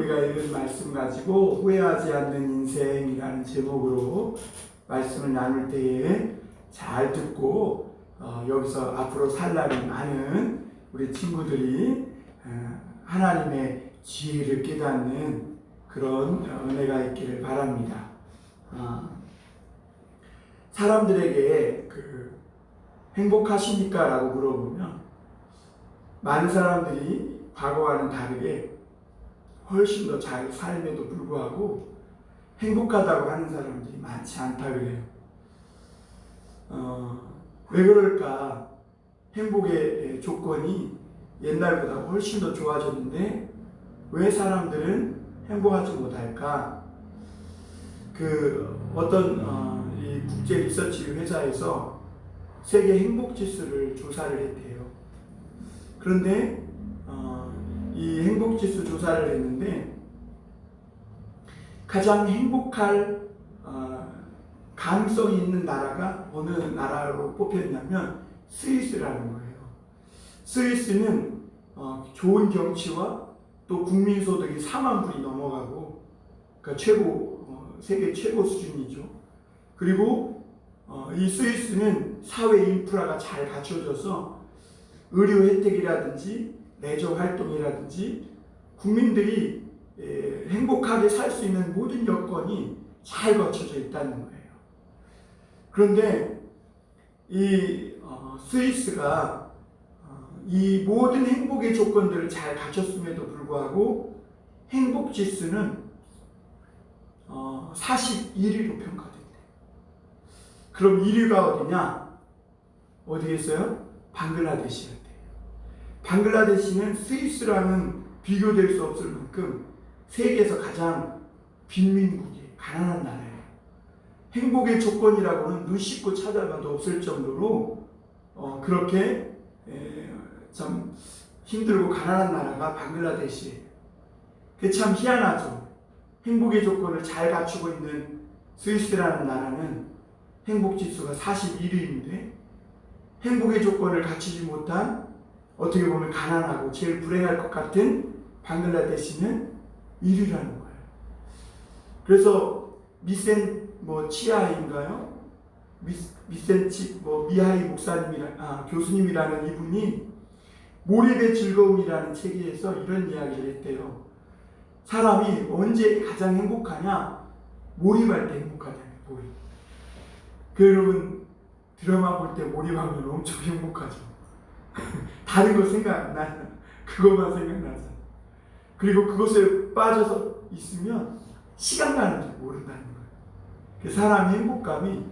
우리가 읽은 말씀 가지고 후회하지 않는 인생이라는 제목으로 말씀을 나눌 때에 잘 듣고 여기서 앞으로 살 날이 많은 우리 친구들이 하나님의 지혜를 깨닫는 그런 은혜가 있기를 바랍니다. 사람들에게 행복하십니까? 라고 물어보면 많은 사람들이 과거와는 다르게 훨씬 더 잘 삶에도 불구하고 행복하다고 하는 사람들이 많지 않다 그래요. 왜 그럴까? 행복의 조건이 옛날보다 훨씬 더 좋아졌는데 왜 사람들은 행복하지 못할까? 어떤 이 국제 리서치 회사에서 세계 행복 지수를 조사를 했대요. 그런데 이 행복 지수 조사를 했는데 가장 행복할 가능성이 있는 나라가 어느 나라로 뽑혔냐면 스위스라는 거예요. 스위스는 좋은 경치와 또 국민소득이 4만 불이 넘어가고, 그러니까 세계 최고 수준이죠. 그리고 이 스위스는 사회 인프라가 잘 갖춰져서 의료 혜택이라든지 레저 활동이라든지 국민들이 행복하게 살 수 있는 모든 여건이 잘 갖춰져 있다는 거예요. 그런데 이 스위스가 이 모든 행복의 조건들을 잘 갖췄음에도 불구하고 행복 지수는 41위로 평가됐대요. 그럼 1위가 어디냐? 어디겠어요? 방글라데시였대요. 방글라데시는 스위스랑은 비교될 수 없을 만큼 세계에서 가장 빈민국이에요. 가난한 나라예요. 행복의 조건이라고는 눈 씻고 찾아봐도 없을 정도로 그렇게 참 힘들고 가난한 나라가 방글라데시예요. 그게 참 희한하죠. 행복의 조건을 잘 갖추고 있는 스위스라는 나라는 행복지수가 41위인데 행복의 조건을 갖추지 못한 어떻게 보면 가난하고 제일 불행할 것 같은 방글라데시는 1위라는 거예요. 그래서 치아인가요? 미하이 교수님이라는 이분이 몰입의 즐거움이라는 책에서 이런 이야기를 했대요. 사람이 언제 가장 행복하냐? 몰입할 때 행복하잖아요. 몰입. 여러분 드라마 볼 때 몰입하면 엄청 행복하죠. 다른 거 생각 안 나요. 그것만 생각나죠. 그리고 그것에 빠져서 있으면 시간 가는 줄 모른다는 거예요. 사람의 행복감이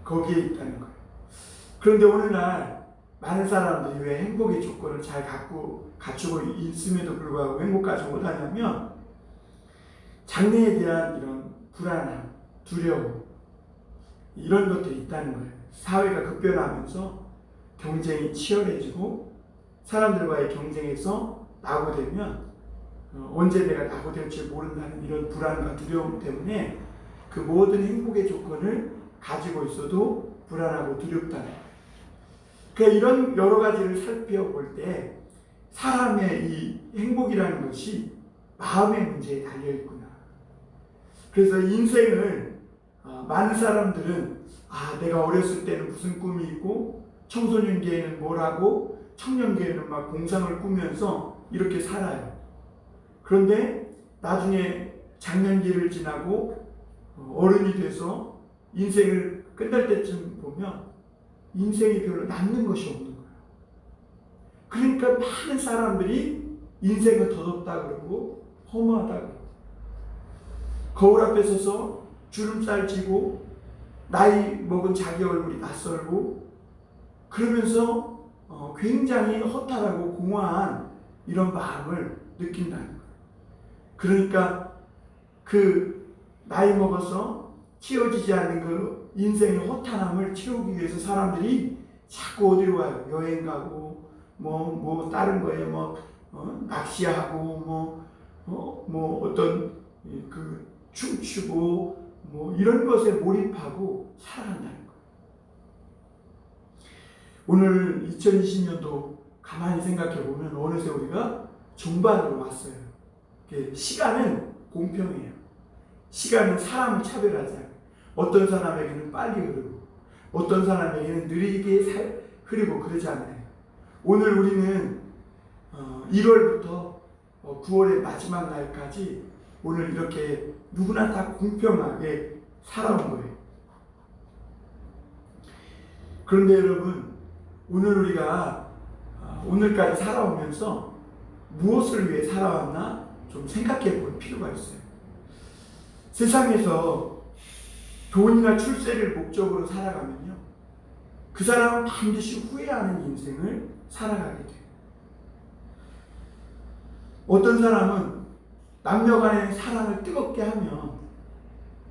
거기에 있다는 거예요. 그런데 오늘날 많은 사람들이 왜 행복의 조건을 잘 갖추고 있음에도 불구하고 행복하지 못하냐면 장래에 대한 이런 불안함, 두려움 이런 것들이 있다는 거예요. 사회가 급변하면서 경쟁이 치열해지고 사람들과의 경쟁에서 낙오되면 언제 내가 낙오될지 모른다는 이런 불안과 두려움 때문에 그 모든 행복의 조건을 가지고 있어도 불안하고 두렵다는 거예요. 그러니까 이런 여러 가지를 살펴볼 때 사람의 이 행복이라는 것이 마음의 문제에 달려있구나. 그래서 인생을 많은 사람들은 내가 어렸을 때는 무슨 꿈이 있고 청소년기에는 뭘 하고 청년기에는 막 공상을 꾸면서 이렇게 살아요. 그런데 나중에 장년기를 지나고 어른이 돼서 인생을 끝날 때쯤 보면 인생이 별로 남는 것이 없는 거예요. 그러니까 많은 사람들이 인생은 더덥다 그러고 허무하다 그러고 거울 앞에 서서 주름살 지고 나이 먹은 자기 얼굴이 낯설고 그러면서 굉장히 허탈하고 공허한 이런 마음을 느낀다는 거예요. 그러니까 나이 먹어서 채워지지 않는 그 인생의 허탈함을 채우기 위해서 사람들이 자꾸 어디로 와요? 여행 가고 다른 거에 낚시하고 어떤 춤추고 이런 것에 몰입하고 살아간다는 거예요. 오늘 2020년도 가만히 생각해 보면 어느새 우리가 중반으로 왔어요. 시간은 공평해요. 시간은 사람을 차별하지 않아요. 어떤 사람에게는 빨리 흐르고 어떤 사람에게는 느리게 흐르고 그러지 않아요. 오늘 우리는 1월부터 9월의 마지막 날까지 오늘 이렇게 누구나 다 공평하게 살아온 거예요. 그런데 여러분, 오늘 우리가 오늘까지 살아오면서 무엇을 위해 살아왔나 좀 생각해 볼 필요가 있어요. 세상에서 돈이나 출세를 목적으로 살아가면요, 그 사람은 반드시 후회하는 인생을 살아가게 돼요. 어떤 사람은 남녀 간의 사랑을 뜨겁게 하면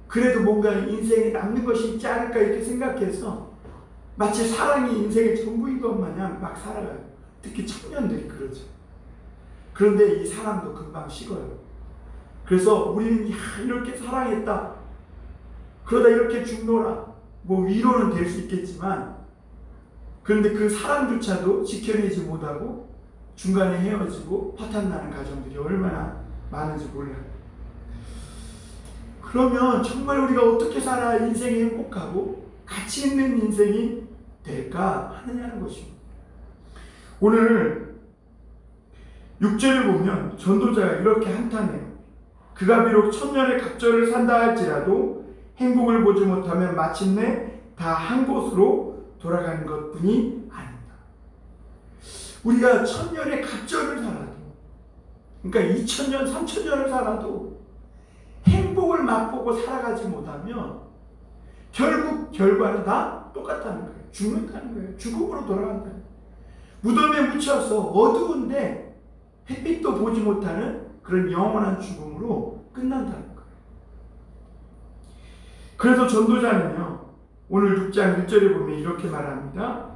그래도 뭔가 인생에 남는 것이 있지 않을까 이렇게 생각해서 마치 사랑이 인생의 전부인 것 마냥 막 살아가요. 특히 청년들이 그러죠. 그런데 이 사랑도 금방 식어요. 그래서 우리는 이렇게 사랑했다, 그러다 이렇게 죽노라, 뭐 위로는 될 수 있겠지만, 그런데 그 사랑조차도 지켜내지 못하고 중간에 헤어지고 파탄나는 가정들이 얼마나 많은지 몰라요. 그러면 정말 우리가 어떻게 살아야 인생이 행복하고 가치 있는 인생이 될까 하느냐는 것입니다. 오늘 6절을 보면 전도자가 이렇게 한탄해요. 그가 비록 천년의 갑절을 산다 할지라도 행복을 보지 못하면 마침내 다 한 곳으로 돌아가는 것뿐이 아니다. 우리가 천년의 갑절을 살아도, 그러니까 2000년, 3000년을 살아도 행복을 맛보고 살아가지 못하면 결국 결과는 다 똑같다는 거예요. 죽는다는 거예요. 죽음으로 돌아간다는 거예요. 무덤에 묻혀서 어두운데 햇빛도 보지 못하는 그런 영원한 죽음으로 끝난다는 거예요. 그래서 전도자는요, 오늘 6장 1절에 보면 이렇게 말합니다.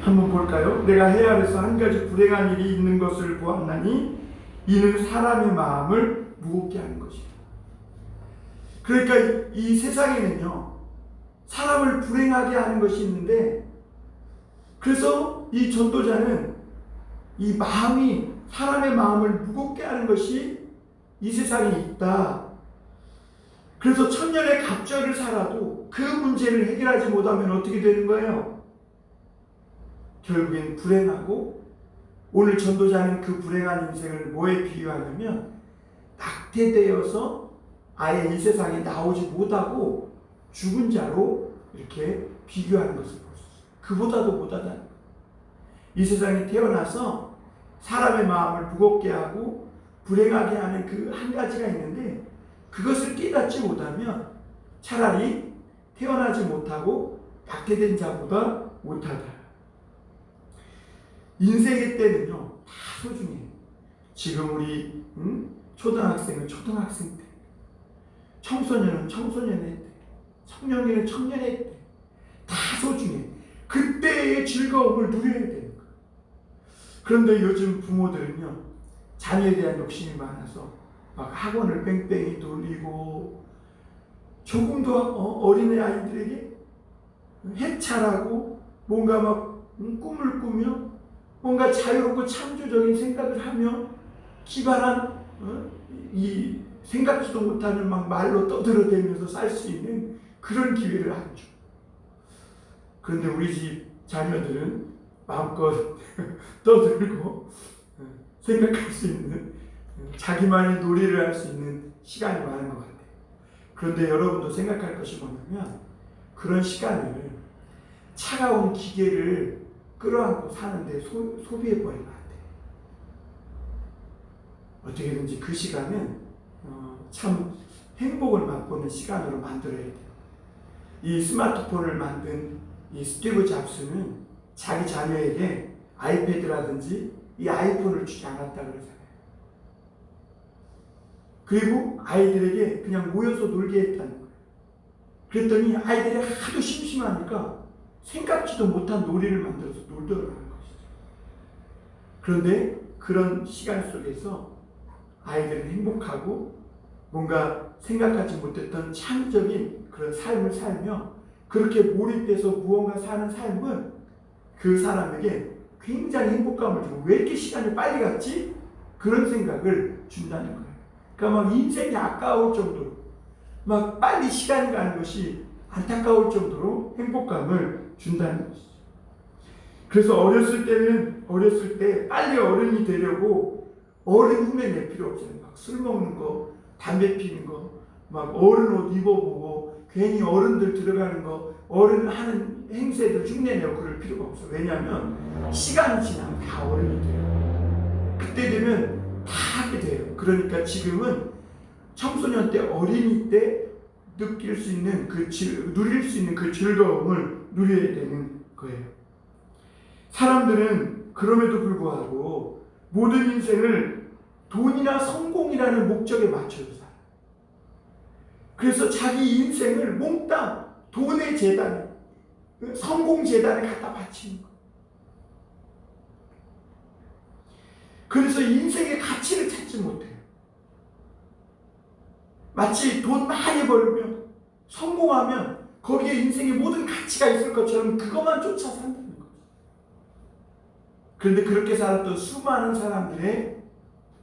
한번 볼까요? 내가 해 아래서 한 가지 불행한 일이 있는 것을 보았나니 이는 사람의 마음을 무겁게 하는 것이다. 그러니까 이 세상에는요, 사람을 불행하게 하는 것이 있는데, 그래서 이 전도자는 이 마음이, 사람의 마음을 무겁게 하는 것이 이 세상에 있다. 그래서 천년의 갑절을 살아도 그 문제를 해결하지 못하면 어떻게 되는 거예요? 결국엔 불행하고, 오늘 전도자는 그 불행한 인생을 뭐에 비유하냐면 낙태되어서 아예 이 세상에 나오지 못하고 죽은 자로 이렇게 비교하는 것을 볼 수 있어요. 그보다도 못하다는 거예요. 이 세상에 태어나서 사람의 마음을 무겁게 하고 불행하게 하는 그 한 가지가 있는데, 그것을 깨닫지 못하면 차라리 태어나지 못하고 낙태된 자보다 못하다. 인생의 때는요, 다 소중해요. 지금 우리 초등학생은 초등학생 때, 청소년은 청소년의 때, 청년기는 청년의 때, 다 소중해. 그때의 즐거움을 누려야 되는 거예요. 그런데 요즘 부모들은요, 자녀에 대한 욕심이 많아서 막 학원을 뺑뺑이 돌리고, 조금도 어린애 아이들에게 해찰하고 뭔가 막 꿈을 꾸며 뭔가 자유롭고 창조적인 생각을 하며 기발한 이 생각지도 못하는 막 말로 떠들어대면서 살 수 있는 그런 기회를 안 줘. 그런데 우리 집 자녀들은 마음껏 떠들고 생각할 수 있는, 자기만의 놀이를 할 수 있는 시간이 많은 것 같아요. 그런데 여러분도 생각할 것이 뭐냐면, 그런 시간을 차가운 기계를 끌어안고 사는데 소비해버린 것 같아요. 어떻게든지 그 시간은 참 행복을 맛보는 시간으로 만들어야 돼요. 이 스마트폰을 만든 이 스티브 잡스는 자기 자녀에게 아이패드라든지 이 아이폰을 주지 않았다 그러잖아요. 그리고 아이들에게 그냥 모여서 놀게 했다는 거예요. 그랬더니 아이들이 하도 심심하니까 생각지도 못한 놀이를 만들어서 놀더라는 것이죠. 그런데 그런 시간 속에서 아이들은 행복하고 뭔가 생각하지 못했던 창의적인 그런 삶을 살며, 그렇게 몰입돼서 무언가 사는 삶은 그 사람에게 굉장히 행복감을 주고, 왜 이렇게 시간이 빨리 갔지? 그런 생각을 준다는 거예요. 그러니까 막 인생이 아까울 정도로, 막 빨리 시간이 가는 것이 안타까울 정도로 행복감을 준다는 것이죠. 그래서 어렸을 때 빨리 어른이 되려고 어른 흉내 낼 필요 없잖아요. 막 술 먹는 거, 담배 피는 거, 막 어른 옷 입어보고 괜히 어른들 들어가는 거, 어른 하는 행세들 흉내내고 그럴 필요가 없어. 왜냐하면 시간이 지나면 다 어른이 돼요. 그때 되면 다 하게 돼요. 그러니까 지금은 청소년 때, 어린이 때 누릴 수 있는 그 즐거움을 누려야 되는 거예요. 사람들은 그럼에도 불구하고 모든 인생을 돈이나 성공이라는 목적에 맞춰서 살아요. 그래서 자기 인생을 몽땅 돈의 재단에, 성공 재단에 갖다 바치는 거예요. 그래서 인생의 가치를 찾지 못해요. 마치 돈 많이 벌면, 성공하면 거기에 인생의 모든 가치가 있을 것처럼 그것만 쫓아 산다는 거죠. 그런데 그렇게 살았던 수많은 사람들의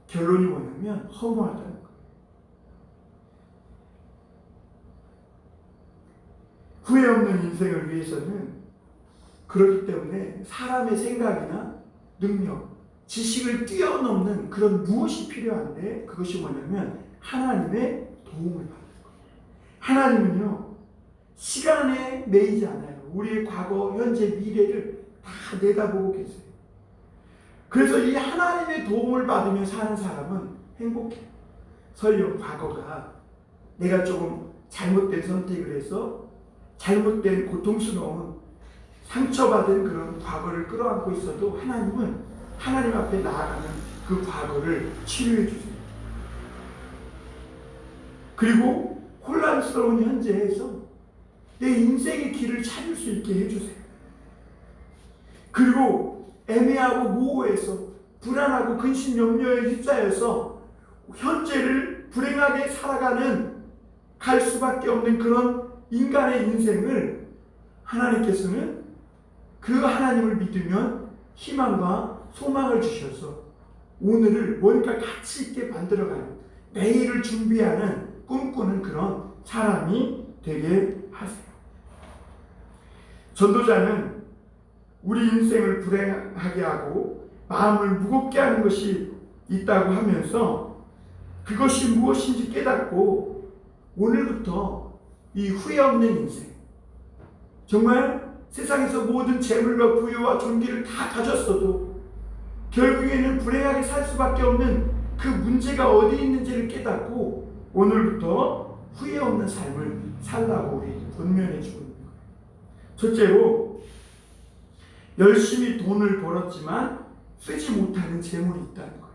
결론이 뭐냐면 허무하다는 거예요. 후회 없는 인생을 위해서는 그렇기 때문에 사람의 생각이나 능력, 지식을 뛰어넘는 그런 무엇이 필요한데, 그것이 뭐냐면 하나님의 도움을 받는 거예요. 하나님은요, 시간에 매이지 않아요. 우리의 과거, 현재, 미래를 다 내다보고 계세요. 그래서 이 하나님의 도움을 받으며 사는 사람은 행복해요. 설령 과거가 내가 조금 잘못된 선택을 해서 잘못된 고통스러운 상처받은 그런 과거를 끌어안고 있어도 하나님은 하나님 앞에 나아가는 그 과거를 치유해 주세요. 그리고 혼란스러운 현재에서 내 인생의 길을 찾을 수 있게 해주세요. 그리고 애매하고 모호해서 불안하고 근심 염려에 휩싸여서 현재를 불행하게 살아가는 갈 수밖에 없는 그런 인간의 인생을 하나님께서는 그 하나님을 믿으면 희망과 소망을 주셔서 오늘을 뭔가 가치 있게 만들어가는, 내일을 준비하는, 꿈꾸는 그런 사람이 되게 하세요. 전도자는 우리 인생을 불행하게 하고 마음을 무겁게 하는 것이 있다고 하면서 그것이 무엇인지 깨닫고 오늘부터 이 후회 없는 인생, 정말 세상에서 모든 재물과 부유와 존귀를 다 가졌어도 결국에는 불행하게 살 수밖에 없는 그 문제가 어디 있는지를 깨닫고 오늘부터 후회 없는 삶을 살라고 우리 권면해 주고 있는 거예요. 첫째로, 열심히 돈을 벌었지만 쓰지 못하는 재물이 있다는 거예요.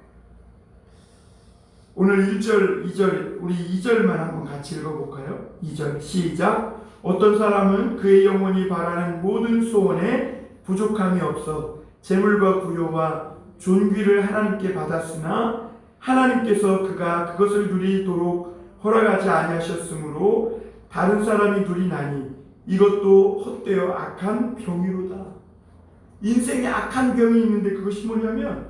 오늘 1절, 2절, 우리 2절만 한번 같이 읽어볼까요? 2절 시작. 어떤 사람은 그의 영혼이 바라는 모든 소원에 부족함이 없어 재물과 부요와 존귀를 하나님께 받았으나 하나님께서 그가 그것을 누리도록 허락하지 아니하셨으므로 다른 사람이 누리나니 이것도 헛되어 악한 병이로다. 인생에 악한 병이 있는데 그것이 뭐냐면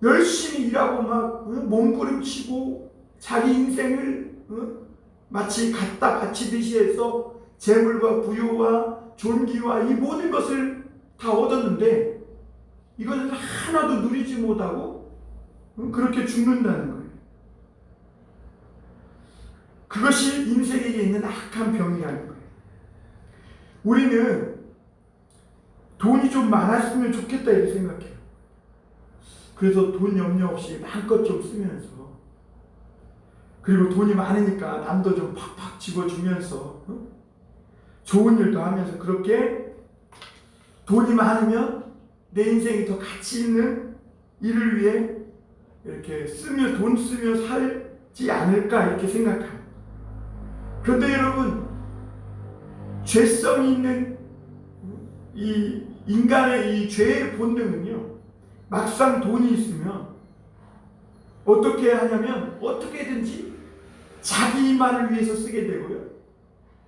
열심히 일하고 막 몸부림치고 자기 인생을 마치 갖다 바치듯이 해서 재물과 부요와 존귀와 이 모든 것을 다 얻었는데 이것을 하나도 누리지 못하고 그렇게 죽는다는 거예요. 그것이 인생에 있는 악한 병이라는 거예요. 우리는 돈이 좀 많았으면 좋겠다 이렇게 생각해요. 그래서 돈 염려 없이 마음껏 좀 쓰면서, 그리고 돈이 많으니까 남도 좀 팍팍 집어주면서 좋은 일도 하면서, 그렇게 돈이 많으면 내 인생이 더 가치 있는 일을 위해 이렇게 돈 쓰며 살지 않을까 이렇게 생각합니다. 그런데 여러분, 죄성이 있는 이 인간의 이 죄의 본능은요, 막상 돈이 있으면 어떻게 하냐면 어떻게든지 자기만을 위해서 쓰게 되고요,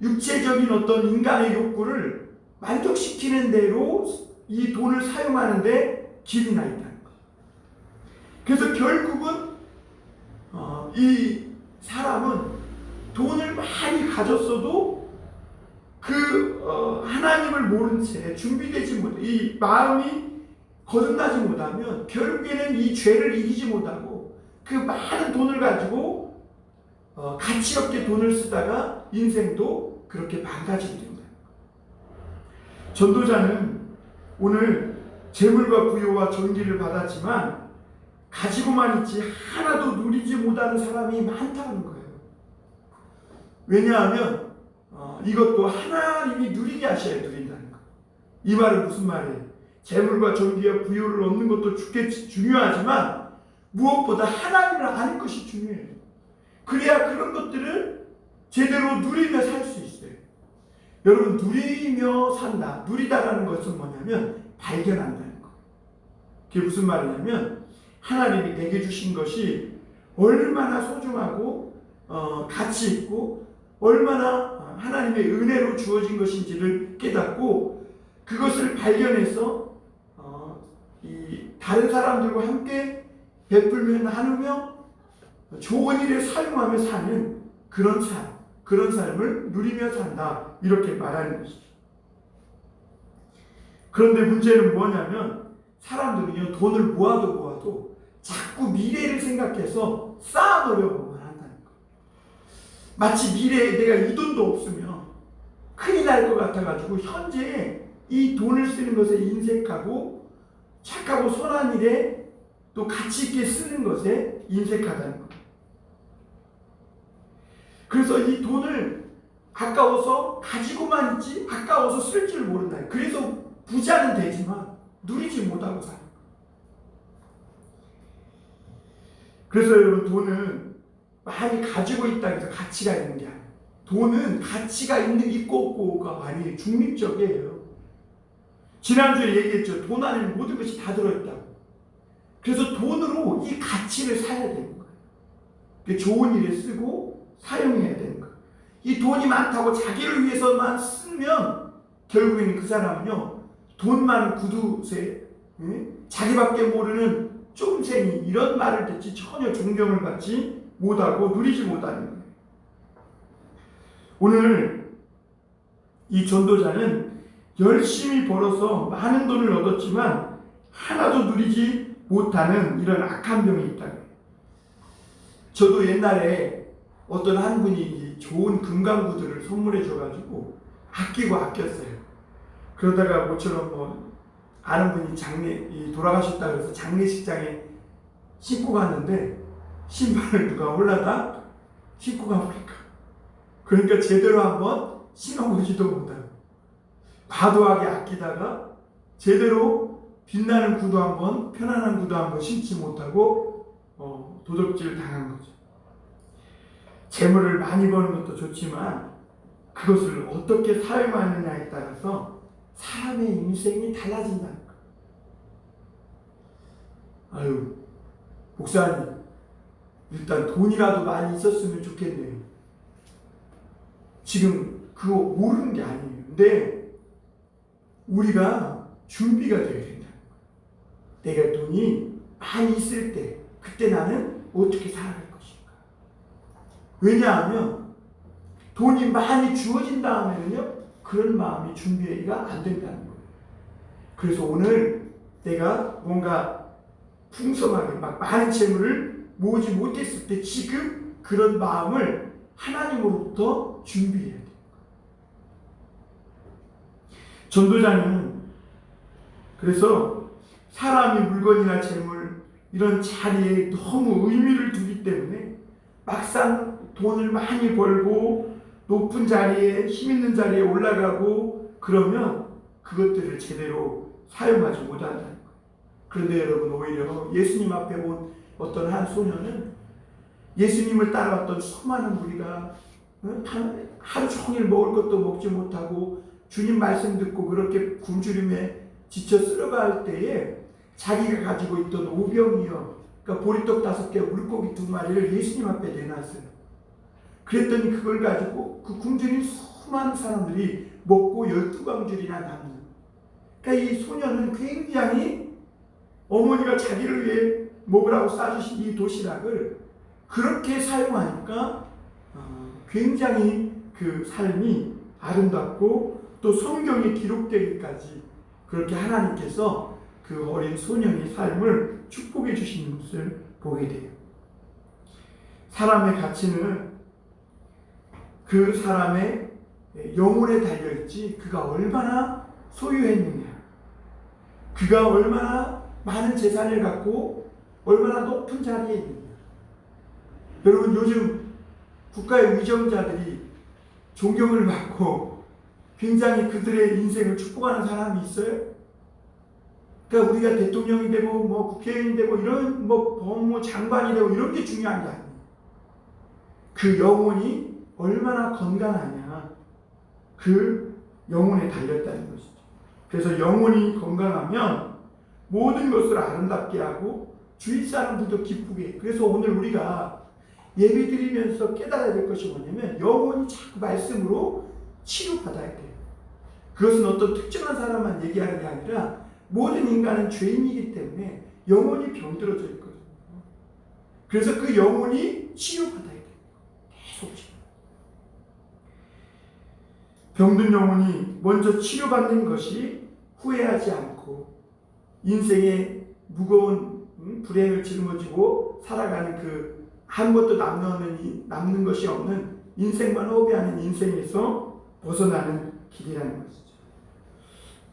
육체적인 어떤 인간의 욕구를 만족시키는 대로 이 돈을 사용하는데 길이 나 있다는 거예요. 그래서 결국은 이 사람은 돈을 많이 가졌어도 하나님을 모른 채 준비되지 못해 이 마음이 거듭나지 못하면 결국에는 이 죄를 이기지 못하고 그 많은 돈을 가지고 가치 없게 돈을 쓰다가 인생도 그렇게 망가지게 됩니다. 전도자는 오늘 재물과 부요와 존귀를 받았지만 가지고만 있지 하나도 누리지 못하는 사람이 많다는 거예요. 왜냐하면 이것도 하나님이 누리게 하셔야 누린다는 거예요. 이 말은 무슨 말이에요? 재물과 존귀와 부요를 얻는 것도 중요하지만 무엇보다 하나님을 아는 것이 중요해요. 그래야 그런 것들을 제대로 누리며 살 수 있어요. 여러분, 누리며 산다. 누리다라는 것은 뭐냐면 발견한다는 거예요. 그게 무슨 말이냐면 하나님이 내게 주신 것이 얼마나 소중하고 가치 있고 얼마나 하나님의 은혜로 주어진 것인지를 깨닫고 그것을 발견해서 이 다른 사람들과 함께 베풀며 나누며 좋은 일에 사용하며 사는 그런 삶을 누리며 산다, 이렇게 말하는 것이죠. 그런데 문제는 뭐냐면 사람들은요, 돈을 모아도 자꾸 미래를 생각해서 쌓아놓으려고만 한다는 거예요. 마치 미래에 내가 이 돈도 없으면 큰일 날 것 같아가지고 현재 이 돈을 쓰는 것에 인색하고 착하고 선한 일에 또 가치 있게 쓰는 것에 인색하다는 거예요. 그래서 이 돈을 아까워서 가지고만 있지 아까워서 쓸 줄 모른다. 그래서 부자는 되지만 누리지 못하고 사는 거예요. 그래서 여러분, 돈은 많이 가지고 있다고 해서 가치가 있는 게 아니에요. 돈은 가치가 있고 없고가 아니에요. 중립적이에요. 지난주에 얘기했죠. 돈 안에는 모든 것이 다 들어있다고. 그래서 돈으로 이 가치를 사야 되는 거예요. 좋은 일에 쓰고 사용해야 되는 거예요. 이 돈이 많다고 자기를 위해서만 쓰면 결국에는 그 사람은요, 돈 많은 구두쇠, 자기밖에 모르는 쫌생이, 이런 말을 듣지 전혀 존경을 받지 못하고 누리지 못하는 거예요. 오늘 이 전도자는 열심히 벌어서 많은 돈을 얻었지만 하나도 누리지 못하는 이런 악한 병이 있다. 저도 옛날에 어떤 한 분이 좋은 금강구들을 선물해 줘가지고 아끼고 아꼈어요. 그러다가 모처럼 아는 분이 돌아가셨다 그래서 장례식장에 신고 갔는데 신발을 누가 올라다 신고 가버릴까. 그러니까 제대로 한번 신어보지도 못하고 과도하게 아끼다가 제대로 빛나는 구두 한번, 편안한 구두 한번 신지 못하고 도적질 당한 거죠. 재물을 많이 버는 것도 좋지만 그것을 어떻게 사용하느냐에 따라서 사람의 인생이 달라진다는 거예요. 아유, 목사님, 일단 돈이라도 많이 있었으면 좋겠네요. 지금 그거 모르는 게 아니에요. 근데 우리가 준비가 되어야 된다는 거예요. 내가 돈이 많이 있을 때 그때 나는 어떻게 살아갈 것인가. 왜냐하면 돈이 많이 주어진 다음에는요, 그런 마음이 준비가 안 된다는 거예요. 그래서 오늘 내가 뭔가 풍성하게 막 많은 재물을 모으지 못했을 때 지금 그런 마음을 하나님으로부터 준비해야 돼요. 전도자는 그래서 사람이 물건이나 재물 이런 자리에 너무 의미를 두기 때문에 막상 돈을 많이 벌고 높은 자리에, 힘 있는 자리에 올라가고 그러면 그것들을 제대로 사용하지 못한다는 거예요. 그런데 여러분, 오히려 예수님 앞에 온 어떤 한 소녀는 예수님을 따라왔던 수많은 무리가 하루 종일 먹을 것도 먹지 못하고 주님 말씀 듣고 그렇게 굶주림에 지쳐 쓰러갈 때에 자기가 가지고 있던 오병이어, 그러니까 보리떡 5개, 물고기 2마리를 예수님 앞에 내놨어요. 그랬더니 그걸 가지고 그 굶주린 수많은 사람들이 먹고 12광줄이나 남는. 그러니까 이 소녀는 굉장히 어머니가 자기를 위해 먹으라고 싸주신 이 도시락을 그렇게 사용하니까 굉장히 그 삶이 아름답고 또 성경에 기록되기까지 그렇게 하나님께서 그 어린 소년의 삶을 축복해 주시는 것을 보게 돼요. 사람의 가치는 그 사람의 영혼에 달려있지 그가 얼마나 소유했느냐, 그가 얼마나 많은 재산을 갖고 얼마나 높은 자리에 있느냐. 여러분, 요즘 국가의 위정자들이 존경을 받고 굉장히 그들의 인생을 축복하는 사람이 있어요? 그러니까 우리가 대통령이 되고 뭐 국회의원이 되고 이런 뭐 법무 장관이 되고 이런 게 중요한 게 아니에요. 그 영혼이 얼마나 건강하냐, 그 영혼에 달렸다는 것이죠. 그래서 영혼이 건강하면 모든 것을 아름답게 하고 주위 사람들도 기쁘게 해요. 그래서 오늘 우리가 예배 드리면서 깨달아야 될 것이 뭐냐면 영혼이 자꾸 말씀으로 치유받아야 돼요. 그것은 어떤 특정한 사람만 얘기하는 게 아니라 모든 인간은 죄인이기 때문에 영혼이 병들어져 있거든요. 그래서 그 영혼이 치유받아야 돼요. 계속 치유. 병든 영혼이 먼저 치료받는 것이 후회하지 않고 인생의 무거운 불행을 짊어지고 살아가는 그 아무것도 남는 것이 없는 인생만 허비하는 인생에서 벗어나는 길이라는 것이죠.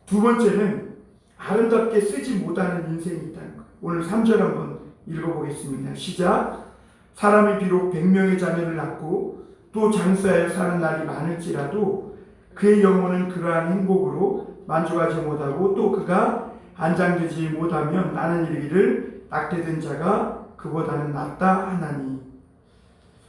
두 번째는 아름답게 쓰지 못하는 인생이 있다는 것. 오늘 3절 한번 읽어보겠습니다. 시작. 사람이 비록 100명의 자녀를 낳고 또 장사하여 사는 날이 많을지라도 그의 영혼은 그러한 행복으로 만족하지 못하고 또 그가 안장되지 못하면 나는 이르기를 낙태된 자가 그보다는 낫다 하나니.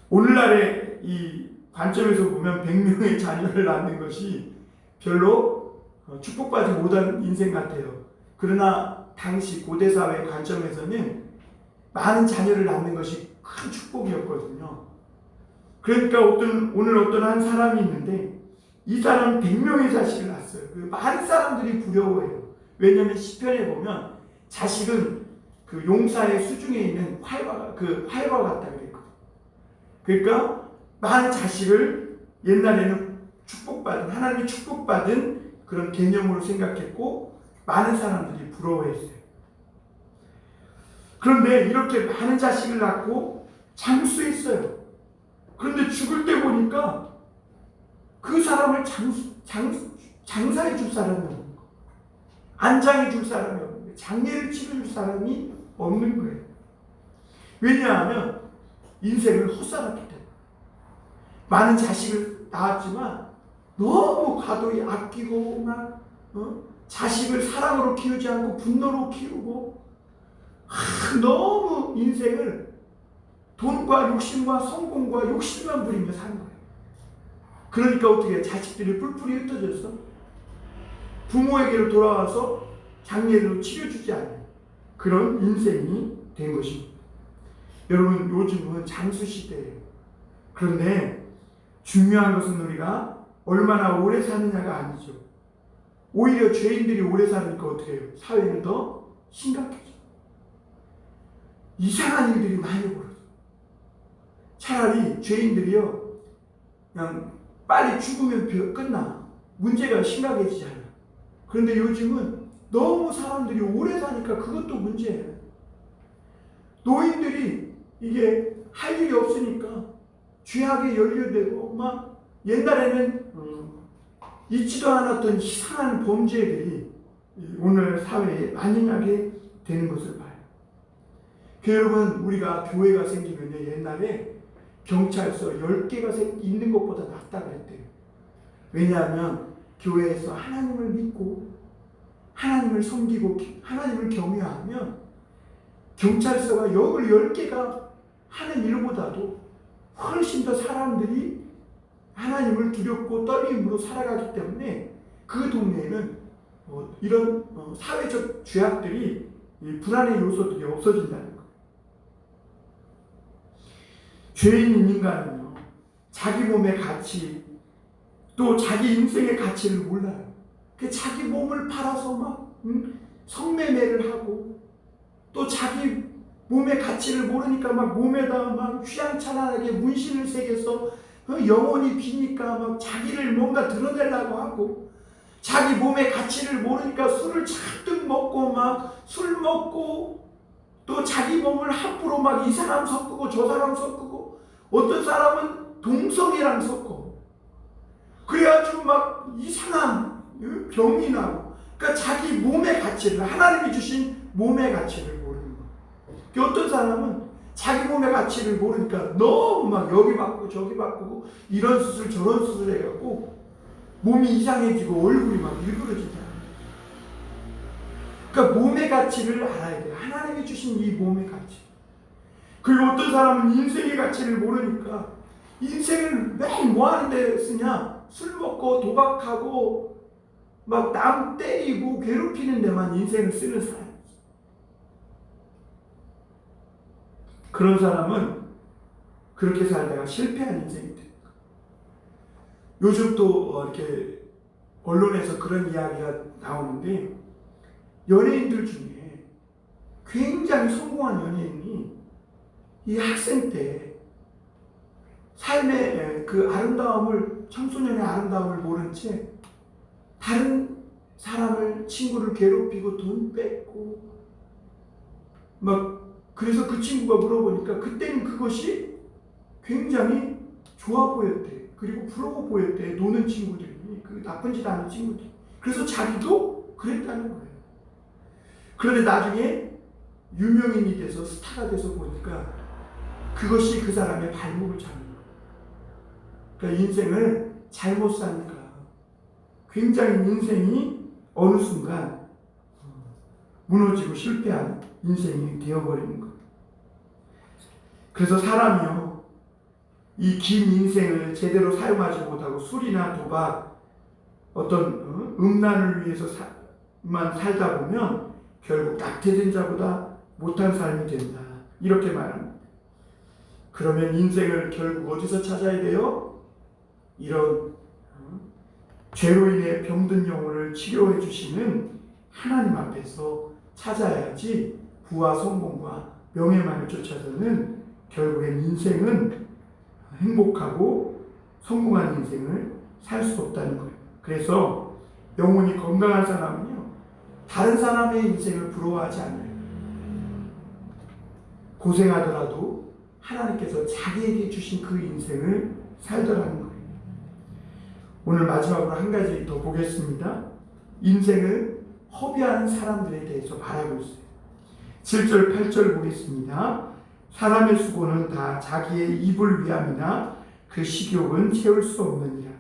오늘날의 이 관점에서 보면 100명의 자녀를 낳는 것이 별로 축복받지 못한 인생 같아요. 그러나 당시 고대사회 관점에서는 많은 자녀를 낳는 것이 큰 축복이었거든요. 그러니까 오늘 어떤 한 사람이 있는데 이 사람은 100명의 자식을 낳았어요. 그 많은 사람들이 부러워해요. 왜냐하면 시편에 보면 자식은 그 용사의 수중에 있는 활과 같다 그랬거든요. 그러니까 많은 자식을 옛날에는 하나님이 축복받은 그런 개념으로 생각했고 많은 사람들이 부러워했어요. 그런데 이렇게 많은 자식을 낳고 장수했어요. 그런데 죽을 때 보니까 그 사람을 장사해 줄 사람이 없는 거예요. 안장해 줄 사람이 없는 거예요. 장례를 치러줄 사람이 없는 거예요. 왜냐하면 인생을 헛살았기 때문에. 많은 자식을 낳았지만 너무 과도히 아끼고 자식을 사랑으로 키우지 않고 분노로 키우고 너무 인생을 돈과 욕심과 성공과 욕심만 부리며 사는 거예요. 그러니까 어떻게 해요? 자식들이 뿔뿔이 흩어져서 부모에게로 돌아와서 장례로 치료주지 않는 그런 인생이 된 것입니다. 여러분, 요즘은 장수시대예요. 그런데 중요한 것은 우리가 얼마나 오래 사느냐가 아니죠. 오히려 죄인들이 오래 사니까 어떻게 해요? 사회는 더 심각해져. 이상한 일들이 많이 벌어져. 차라리 죄인들이요, 그냥 빨리 죽으면 끝나. 문제가 심각해지지 않아. 그런데 요즘은 너무 사람들이 오래 사니까 그것도 문제예요. 노인들이 이게 할 일이 없으니까 죄악에 연루되고 막 옛날에는 있지도 않았던 이상한 범죄들이 오늘 사회에 만연하게 되는 것을 봐요. 여러분, 우리가 교회가 생기면 옛날에 경찰서 10개가 있는 것보다 낫다 그랬대요. 왜냐하면 교회에서 하나님을 믿고 하나님을 섬기고 하나님을 경외하면 경찰서가 역을 10개가 하는 일보다도 훨씬 더 사람들이 하나님을 두렵고 떨림으로 살아가기 때문에 그 동네에는 이런 사회적 죄악들이, 불안의 요소들이 없어진다는 거예요. 죄인인 인간은요, 자기 몸의 가치, 또 자기 인생의 가치를 몰라요. 자기 몸을 팔아서 막 성매매를 하고 또 자기 몸의 가치를 모르니까 막 몸에다 막 휘황찬란하게 문신을 새겨서 영혼이 비니까 막 자기를 뭔가 드러내려고 하고, 자기 몸의 가치를 모르니까 술을 잔뜩 먹고 막 술 먹고, 또 자기 몸을 함부로 막 이 사람 섞고 저 사람 섞고, 어떤 사람은 동성애랑 섞고, 그래가지고 막 이상한 병이 나고. 그러니까 자기 몸의 가치를, 하나님이 주신 몸의 가치를 모르는 거예요. 어떤 사람은 자기 몸의 가치를 모르니까 너무 막 여기 바꾸고 저기 바꾸고 이런 수술 저런 수술 해갖고 몸이 이상해지고 얼굴이 막 일그러지잖아요. 그러니까 몸의 가치를 알아야 돼요. 하나님이 주신 이 몸의 가치. 그리고 어떤 사람은 인생의 가치를 모르니까 인생을 매일 뭐 하는 데 쓰냐? 술 먹고 도박하고 막 남 때리고 괴롭히는 데만 인생을 쓰는 사람. 그런 사람은 그렇게 살다가 실패한 인생이 됩니다. 요즘 또 이렇게 언론에서 그런 이야기가 나오는데, 연예인들 중에 굉장히 성공한 연예인이 이 학생 때 삶의 그 아름다움을, 청소년의 아름다움을 모른 채 다른 사람을, 친구를 괴롭히고 돈 뺏고 막, 그래서 그 친구가 물어보니까 그때는 그것이 굉장히 좋아 보였대. 그리고 부러워 보였대. 노는 친구들이, 그 나쁜 짓 하는 친구들이. 그래서 자기도 그랬다는 거예요. 그런데 나중에 유명인이 돼서 스타가 돼서 보니까 그것이 그 사람의 발목을 잡는 거예요. 그러니까 인생을 잘못 사니까 굉장히 인생이 어느 순간 무너지고 실패한 인생이 되어버리는 거예요. 그래서 사람이요, 이 긴 인생을 제대로 사용하지 못하고 술이나 도박, 어떤 음란을 위해서만 살다 보면 결국 낙태된 자보다 못한 삶이 된다, 이렇게 말합니다. 그러면 인생을 결국 어디서 찾아야 돼요? 이런 죄로 인해 병든 영혼을 치료해 주시는 하나님 앞에서 찾아야지, 부와 성공과 명예만을 쫓아서는 결국엔 인생은 행복하고 성공한 인생을 살 수 없다는 거예요. 그래서 영혼이 건강한 사람은요, 다른 사람의 인생을 부러워하지 않아요. 고생하더라도 하나님께서 자기에게 주신 그 인생을 살더라는 거예요. 오늘 마지막으로 한 가지 더 보겠습니다. 인생을 허비하는 사람들에 대해서 말하고 있어요. 7절 8절 보겠습니다. 사람의 수고는 다 자기의 입을 위함이나 그 식욕은 채울 수 없느니라.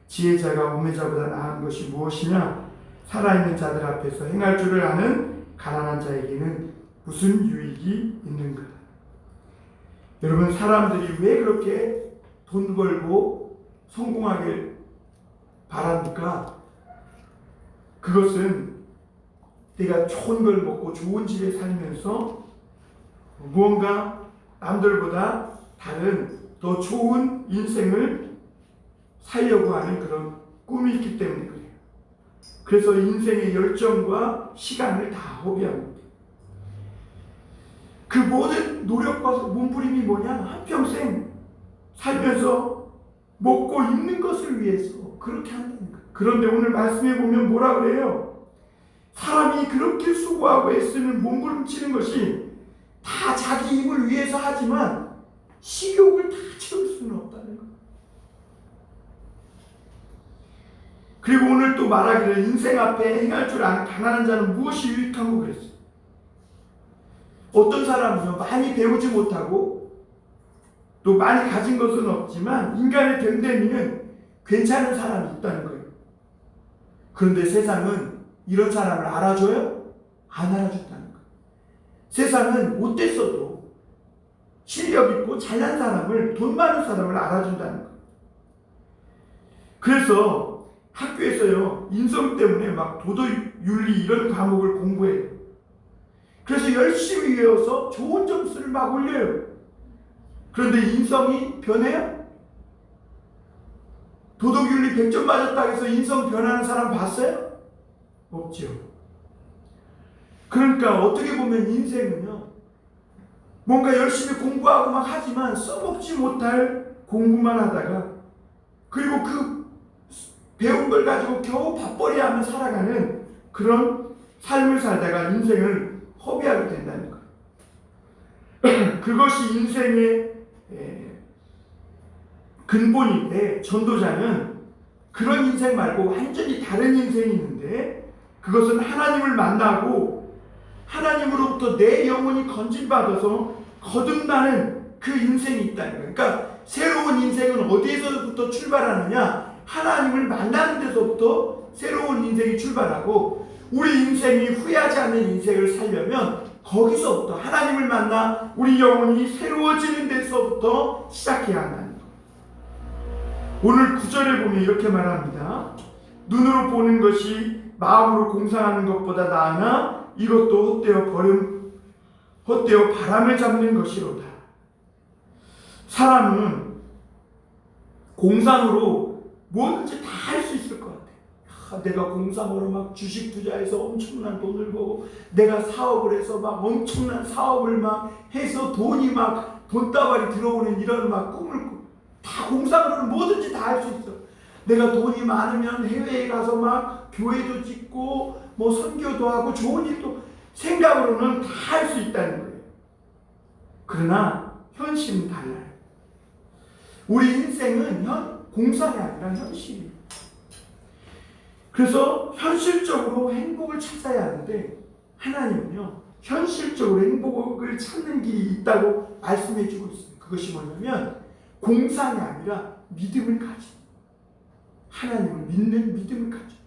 지혜자가 우매자보다 나은 것이 무엇이냐? 살아있는 자들 앞에서 행할 줄을 아는 가난한 자에게는 무슨 유익이 있는가? 여러분, 사람들이 왜 그렇게 돈 벌고 성공하길 바랍니까? 그것은 내가 좋은 걸 먹고 좋은 집에 살면서 무언가 남들보다 다른 더 좋은 인생을 살려고 하는 그런 꿈이 있기 때문에 그래요. 그래서 인생의 열정과 시간을 다 허비합니다. 그 모든 노력과 몸부림이 뭐냐? 한평생 살면서 먹고 입는 것을 위해서 그렇게 한다는 거예요. 그런데 오늘 말씀해 보면 뭐라 그래요? 사람이 그렇게 수고하고 애쓰는 몸부림치는 것이 다 자기 입을 위해서 하지만 식욕을 다 채울 수는 없다는 거예요. 그리고 오늘 또 말하기를 인생 앞에 행할 줄 아는 가난한 자는 무엇이 유익하고 그랬어요. 어떤 사람은요, 많이 배우지 못하고 또 많이 가진 것은 없지만 인간의 됨됨이는 괜찮은 사람이 있다는 거예요. 그런데 세상은 이런 사람을 알아줘요? 안 알아준다는 거예요. 세상은 못됐어도 실력 있고 잘난 사람을, 돈 많은 사람을 알아준다는 거예요. 그래서 학교에서요, 인성 때문에 막 도덕, 윤리 이런 과목을 공부해요. 그래서 열심히 외워서 좋은 점수를 막 올려요. 그런데 인성이 변해요? 도덕윤리 100점 맞았다고 해서 인성 변하는 사람 봤어요? 없죠. 그러니까 어떻게 보면 인생은요, 뭔가 열심히 공부하고 막 하지만 써먹지 못할 공부만 하다가, 그리고 그 배운 걸 가지고 겨우 밥벌이 하며 살아가는 그런 삶을 살다가 인생을 허비하게 된다는 거예요. 그것이 인생의 근본인데, 전도자는 그런 인생 말고 완전히 다른 인생이 있는데, 그것은 하나님을 만나고 하나님으로부터 내 영혼이 건진받아서 거듭나는 그 인생이 있다는 거예요. 그러니까 새로운 인생은 어디에서부터 출발하느냐? 하나님을 만나는 데서부터 새로운 인생이 출발하고, 우리 인생이 후회하지 않는 인생을 살려면 거기서부터, 하나님을 만나 우리 영혼이 새로워지는 데서부터 시작해야 한다는 거예요. 오늘 9절에 보면 이렇게 말합니다. 눈으로 보는 것이 마음으로 공상하는 것보다 나으나 이것도 헛되어 바람을 잡는 것이로다. 사람은 공상으로 뭐든지 다 할 수 있을 것 같아. 내가 공상으로 막 주식 투자해서 엄청난 돈을 벌고, 내가 사업을 해서 막 엄청난 사업을 막 해서 돈이 막 돈다발이 들어오는 이런 막 꿈을, 다 공상으로는 뭐든지 다 할 수 있어. 내가 돈이 많으면 해외에 가서 막 교회도 짓고 뭐 선교도 하고 좋은 일도, 생각으로는 다 할 수 있다는 거예요. 그러나 현실은 달라요. 우리 인생은 공상이 아니라 현실이에요. 그래서 현실적으로 행복을 찾아야 하는데, 하나님은요 현실적으로 행복을 찾는 길이 있다고 말씀해 주고 있습니다. 그것이 뭐냐면 공상이 아니라 믿음을 가진, 하나님을 믿는 믿음을 가진.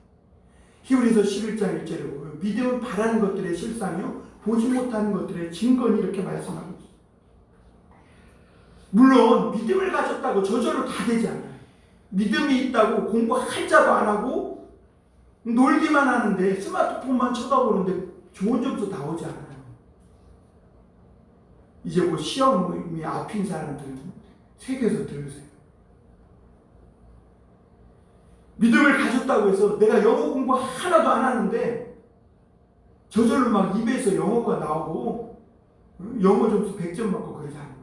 히브리서 11장 1절에 보면 믿음은 바라는 것들의 실상이요 보지 못하는 것들의 증거니, 이렇게 말씀하고 있습니다. 물론 믿음을 가졌다고 저절로 다 되지 않아요. 믿음이 있다고 공부할 자도 안 하고 놀기만 하는데, 스마트폰만 쳐다보는데 좋은 점수 나오지 않아요. 이제 뭐 시험이 앞인 사람들은 세계에서 들으세요. 믿음을 가졌다고 해서 내가 영어 공부 하나도 안 하는데 저절로 막 입에서 영어가 나오고 영어 점수 100점 받고 그러지 않는다.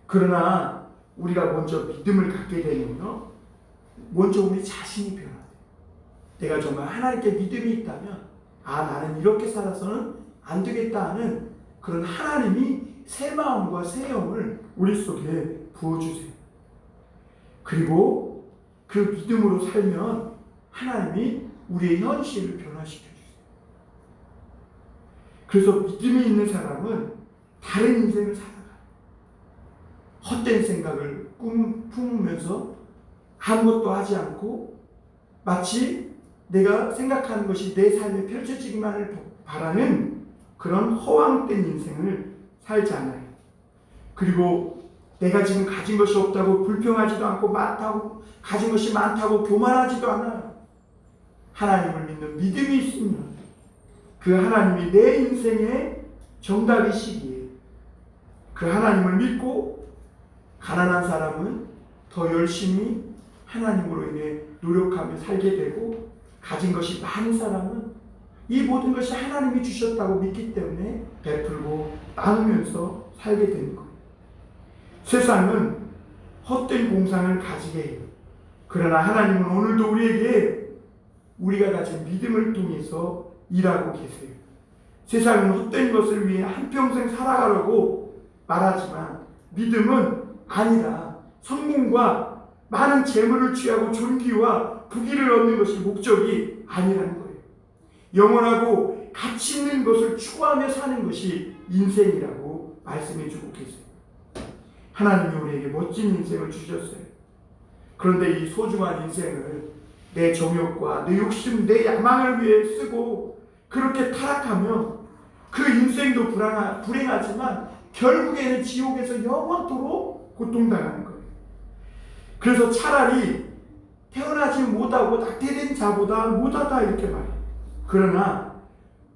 그러나 우리가 먼저 믿음을 갖게 되면요, 먼저 우리 자신이 변화돼요. 내가 정말 하나님께 믿음이 있다면, 나는 이렇게 살아서는 안 되겠다 하는 그런 하나님이 새 마음과 새 영을 우리 속에 부어주세요. 그리고 그 믿음으로 살면 하나님이 우리의 현실을 변화시켜주세요. 그래서 믿음이 있는 사람은 다른 인생을 살아가요. 헛된 생각을 품으면서 아무것도 하지 않고, 마치 내가 생각하는 것이 내 삶에 펼쳐지기만을 바라는 그런 허황된 인생을 살지 않아요. 그리고 내가 지금 가진 것이 없다고 불평하지도 않고, 가진 것이 많다고 교만하지도 않아요. 하나님을 믿는 믿음이 있으면 그 하나님이 내 인생의 정답이시기에 그 하나님을 믿고, 가난한 사람은 더 열심히 하나님으로 인해 노력하며 살게 되고, 가진 것이 많은 사람은 이 모든 것이 하나님이 주셨다고 믿기 때문에 베풀고 나누면서 살게 되는 거예요. 세상은 헛된 공상을 가지게 해요. 그러나 하나님은 오늘도 우리에게 우리가 가진 믿음을 통해서 일하고 계세요. 세상은 헛된 것을 위해 한평생 살아가려고 말하지만, 믿음은 아니라 성공과 많은 재물을 취하고 존귀와 부귀를 얻는 것이 목적이 아니라는 거예요. 영원하고 가치 있는 것을 추구하며 사는 것이 인생이라고 말씀해 주고 계세요. 하나님이 우리에게 멋진 인생을 주셨어요. 그런데 이 소중한 인생을 내 정욕과 내 욕심, 내 야망을 위해 쓰고 그렇게 타락하면 그 인생도 불행하지만 결국에는 지옥에서 영원토록 고통당하는 거예요. 그래서 차라리 태어나지 못하고 낙태된 자보다 못하다, 이렇게 말해요. 그러나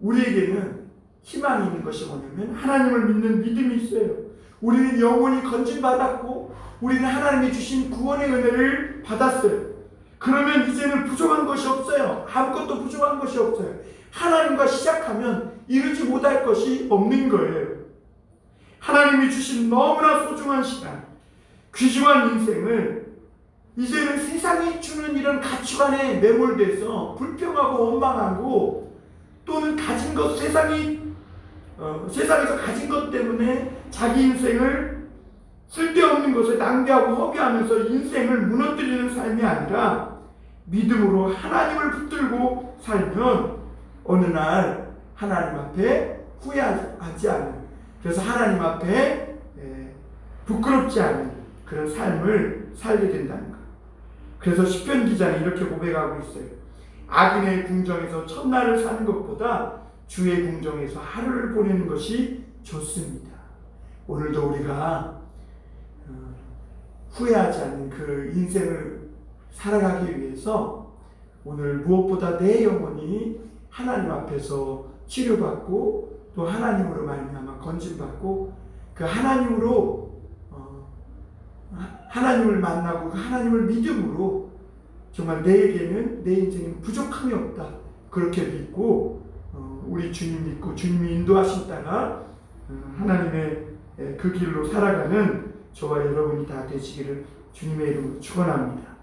우리에게는 희망이 있는 것이 뭐냐면 하나님을 믿는 믿음이 있어요. 우리는 영원히 건진받았고 우리는 하나님이 주신 구원의 은혜를 받았어요. 그러면 이제는 부족한 것이 없어요. 아무것도 부족한 것이 없어요. 하나님과 시작하면 이루지 못할 것이 없는 거예요. 하나님이 주신 너무나 소중한 시간, 귀중한 인생을 이제는 세상이 주는 이런 가치관에 매몰돼서 불평하고 원망하고, 또는 가진 것, 세상에서 가진 것 때문에 자기 인생을 쓸데없는 것에 낭비하고 허비하면서 인생을 무너뜨리는 삶이 아니라 믿음으로 하나님을 붙들고 살면 어느 날 하나님 앞에 후회하지 않는, 그래서 하나님 앞에 부끄럽지 않은 그런 삶을 살게 된다는 것. 그래서 시편 기자는 이렇게 고백하고 있어요. 악인의 궁정에서 첫날을 사는 것보다 주의 궁정에서 하루를 보내는 것이 좋습니다. 오늘도 우리가 후회하지 않는 그 인생을 살아가기 위해서 오늘 무엇보다 내 영혼이 하나님 앞에서 치료받고 또 하나님으로 말미암아 건진받고 그 하나님으로 하나님을 만나고 그 하나님을 믿음으로 정말 내게는 내 인생에는 부족함이 없다, 그렇게 믿고 우리 주님 믿고 주님이 인도하신 따라 하나님의 그 길로 살아가는 저와 여러분이 다 되시기를 주님의 이름으로 축원합니다.